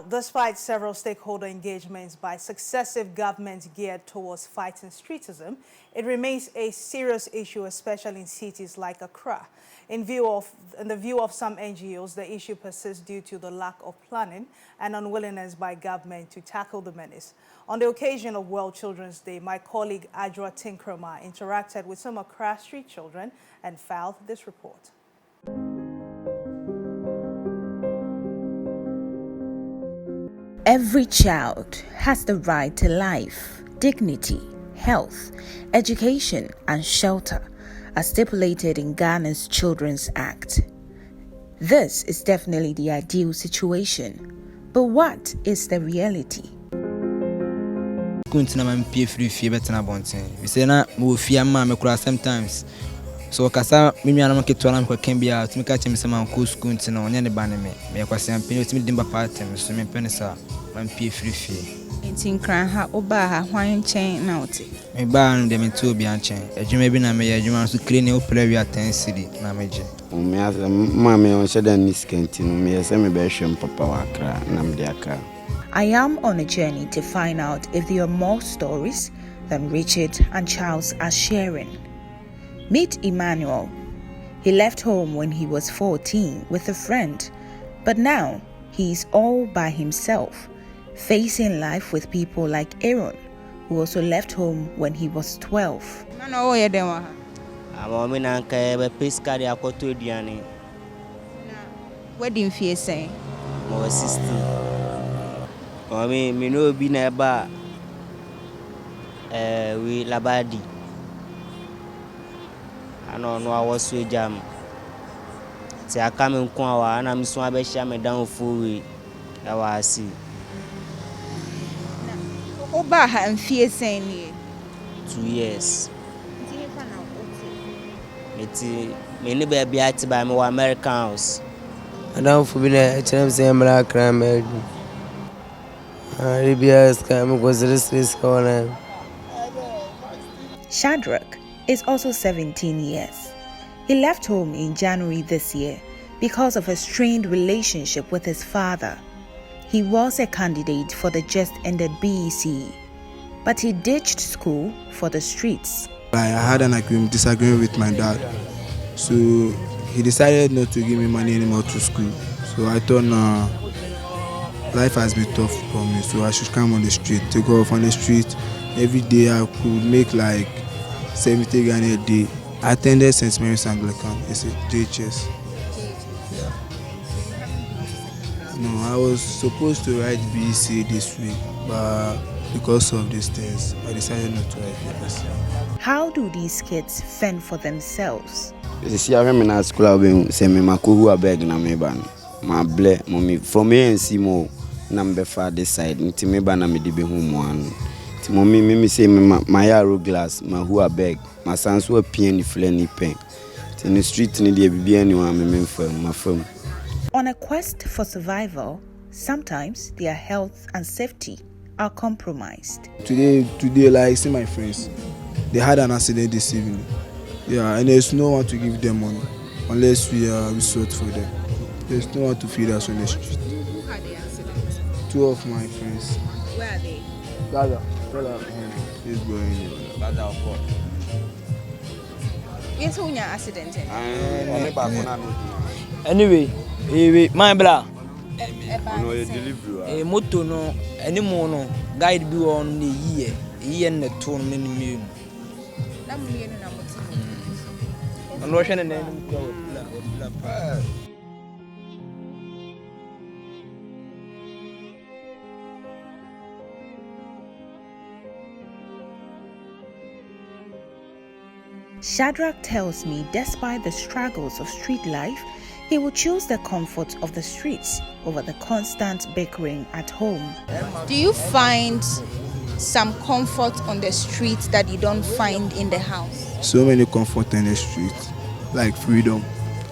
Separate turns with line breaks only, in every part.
Despite several stakeholder engagements by successive governments geared towards fighting streetism, it remains a serious issue, especially in cities like Accra. In the view of some NGOs, the issue persists due to the lack of planning and unwillingness by government to tackle the menace. On the occasion of World Children's Day, my colleague Adra Tinkrama interacted with some Accra street children and filed this report.
Every child has the right to life, dignity, health, education, and shelter, as stipulated in Ghana's Children's Act. This is definitely the ideal situation, but what is the reality?
Sometimes. So kasa mimi ana mketo na mkwakembia tumika chemi sema nku school ntina onye ne bane me kwase ampeni otimi dimba pattern so me pene sa mampie free
Ntinkran ha oba ha hwan chen na ote
me ba no de me tu obi anchen adwuma bi na me ya adwuma so kire ne opera wi atensiri na meje
ma me on sheda ni skenti no me se me be hwem papa wa Accra na me de Accra.
I am on a journey to find out if there are more stories than Richard and Charles are sharing. Meet Emmanuel. He left home when he was 14 with a friend, but now he's all by himself, facing life with people like Aaron, who also left home when he was 12. Wedding fee saying?
My sister. Me no be neighbor. We labadi. I was so jam. Say I come in Kwawa and I'm so abesha me down full way. I was see.
Oba ha mfie saying
2 years. Me ni baby ati by me American house.
I don't feel like I'm black crime.
Shadrach is also 17 years. He left home in January this year because of a strained relationship with his father. He was a candidate for the just ended BEC, but he ditched school for the streets.
I had an disagreement with my dad, so he decided not to give me money anymore to school. So I thought, life has been tough for me, so I should come on the street, take off on the street. Every day I could make like 70 Ghana a day. I attended St. Mary's Anglican. It's a JHS. Yeah. No, I was supposed to write BEC this week, but because of these things, I decided not to write BEC.
How do these kids fend for themselves?
You see, I remember in school, I say me makuhu abeg na me ban. My ble, mommy from me and see more. Number far this side. Nti me ban na me di be home one. Mommy, me say my arrow glass, my who I beg, my sons were peony flenny pen. In the street, need to be anyone, my firm.
On a quest for survival, sometimes their health and safety are compromised.
Today, like see my friends, they had an accident this evening. Yeah, and there's no one to give them money unless we sort for them. There's no one to feed us on the street.
Who had the accident?
2 of my friends.
Where are they?
Brother, he's going.
Brother, of course.
Yes, who your accident?
Anyway, my bra
No, you deliver.
moto no anymore no guide be on the year and the tone many and Russian and
Shadrach tells me despite the struggles of street life, he will choose the comfort of the streets over the constant bickering at home. Do you find some comfort on the streets that you don't find in the house?
So many comfort in the street, like freedom.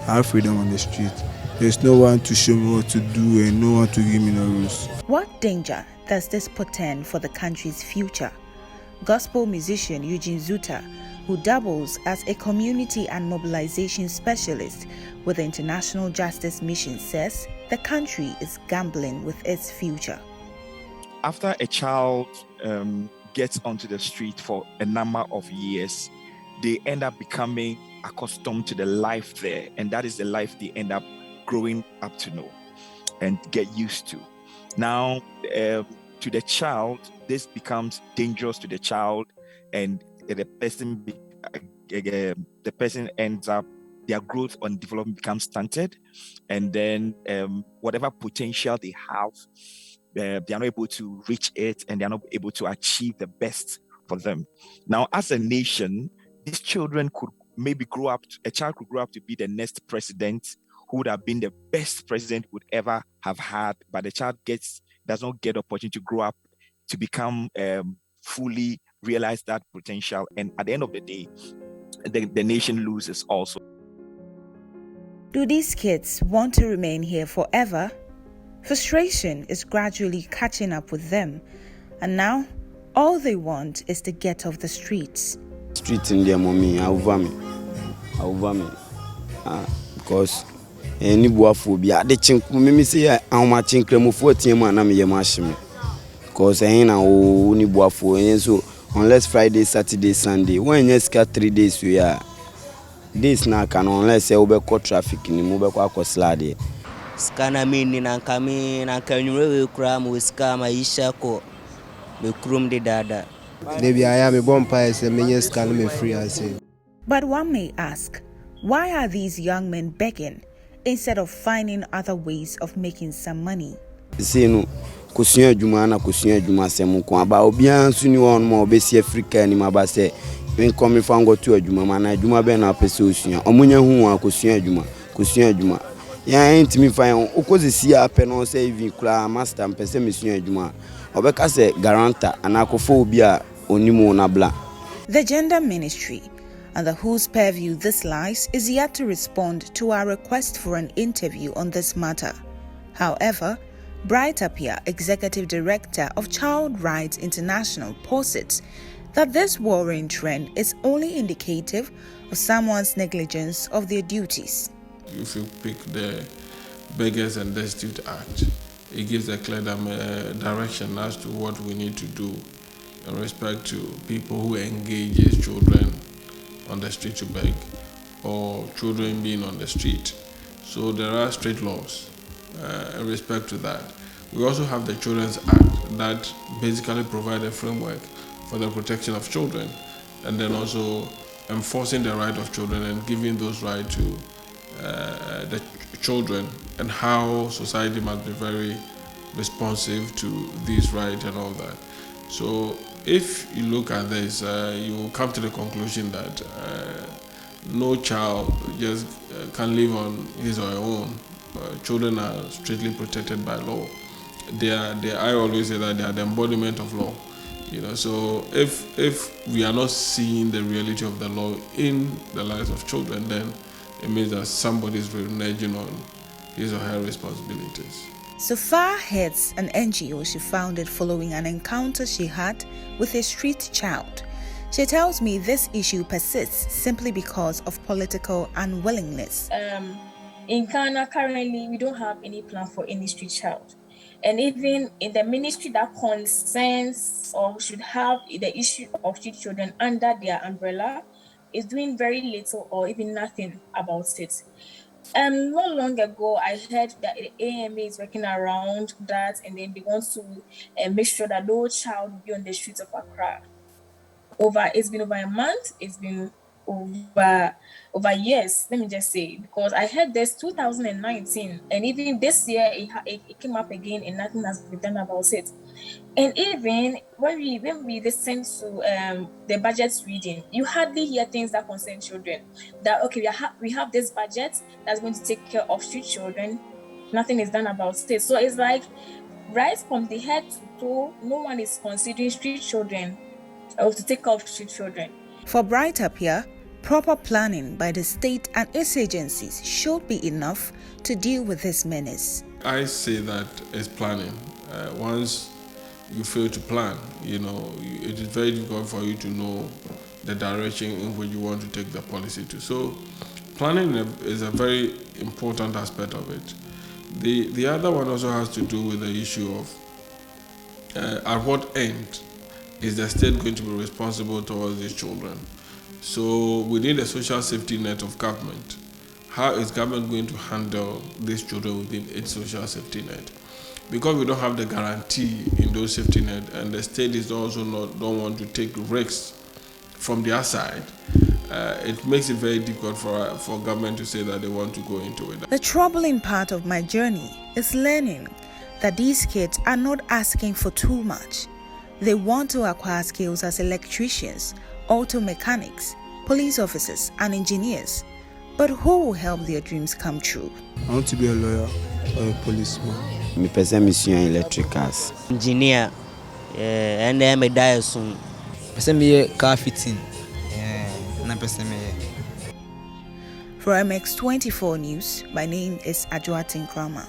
I have freedom on the street. There's no one to show me what to do and no one to give me no rules.
What danger does this portend for the country's future? Gospel musician Eugene Zuta, who doubles as a community and mobilization specialist with the International Justice Mission, says the country is gambling with its future.
After a child gets onto the street for a number of years, they end up becoming accustomed to the life there, and that is the life they end up growing up to know and get used to. Now, to the child, this becomes dangerous to the child, and the person ends up, their growth and development becomes stunted, and then whatever potential they have, they are not able to reach it, and they are not able to achieve the best for them. Now, as a nation, these children could maybe grow up, a child could grow up to be the next president, who would have been the best president would ever have had, but the child does not get the opportunity to grow up to become fully realize that potential, and at the end of the day, the nation loses also.
Do these kids want to remain here forever? Frustration is gradually catching up with them, and now all they want is to get off the streets.
Streets in their mommy, over me. Because any boaphobia, the chink, me say, how much increment 14 man, I'm your machine. Because I ain't only boapho, so unless Friday, Saturday, Sunday, when you scat 3 days, we are. This now can unless you be caught traffic in the mobile slide.
Skana mini na kami na kanyuwe kura muska maisha ko me krum de dada.
Maybe I am a bumpire, so me scan me free, I say.
But one may ask, why are these young men begging instead of finding other ways of making some money?
See no, kusunya juma na kusunya juma semu kwa ba obian suni won mo obesi Africa ni mabase. When coming from go to a juma mana juma be na pese osunya. Omunya hu wa kusunya juma. Ya ain't me fine okozi si ape no say even kula master mpese mesunya juma. Obeka se garanta anakofo obi a onimo na bla.
The Gender Ministry, under whose purview this lies, is yet to respond to our request for an interview on this matter. However, Bright Appiah, Executive Director of Child Rights International, posits that this worrying trend is only indicative of someone's negligence of their duties.
If you pick the Beggars and Destitute Act, it gives a clear direction as to what we need to do in respect to people who engage as children on the street to beg, or children being on the street. So there are strict laws in respect to that. We also have the Children's Act that basically provides a framework for the protection of children, and then also enforcing the right of children and giving those rights to the children, and how society must be very responsive to these rights and all that. So if you look at this, you will come to the conclusion that no child just can live on his or her own. Children are strictly protected by law. I always say that they are the embodiment of law. So if we are not seeing the reality of the law in the lives of children, then it means that somebody is reneging on his or her responsibilities.
Sofa heads an NGO she founded following an encounter she had with a street child. She tells me this issue persists simply because of political unwillingness.
In Ghana, currently, we don't have any plan for any street child. And even in the ministry that concerns or should have the issue of street children under their umbrella, is doing very little or even nothing about it. Not long ago, I heard that the AMA is working around that, and then they want to make sure that no child will be on the streets of Accra. It's been over a month, it's been over years, let me just say, because I heard this 2019, and even this year it came up again, and nothing has been done about it. And even when we listen to the budget reading, you hardly hear things that concern children. That okay, we have this budget that's going to take care of street children. Nothing is done about it. So it's like right from the head to toe, no one is considering street children or to take care of street children.
For Bright Appiah, proper planning by the state and its agencies should be enough to deal with this menace.
I say that it's planning. Once you fail to plan, it is very difficult for you to know the direction in which you want to take the policy to. So planning is a very important aspect of it. The other one also has to do with the issue of at what end is the state going to be responsible towards these children? So within the social safety net of government, how is government going to handle these children within its social safety net? Because we don't have the guarantee in those safety net, and the state is also don't want to take risks from their side, it makes it very difficult for government to say that they want to go into it.
The troubling part of my journey is learning that these kids are not asking for too much. They want to acquire skills as electricians, auto mechanics, police officers, and engineers. But who will help their dreams come true?
I want to be a lawyer or a policeman.
Me pese mission electricals.
Engineer, and I'm a die soon.
Pese me car fitting. Na pese me.
For MX24 News, my name is Ajoatin Krama.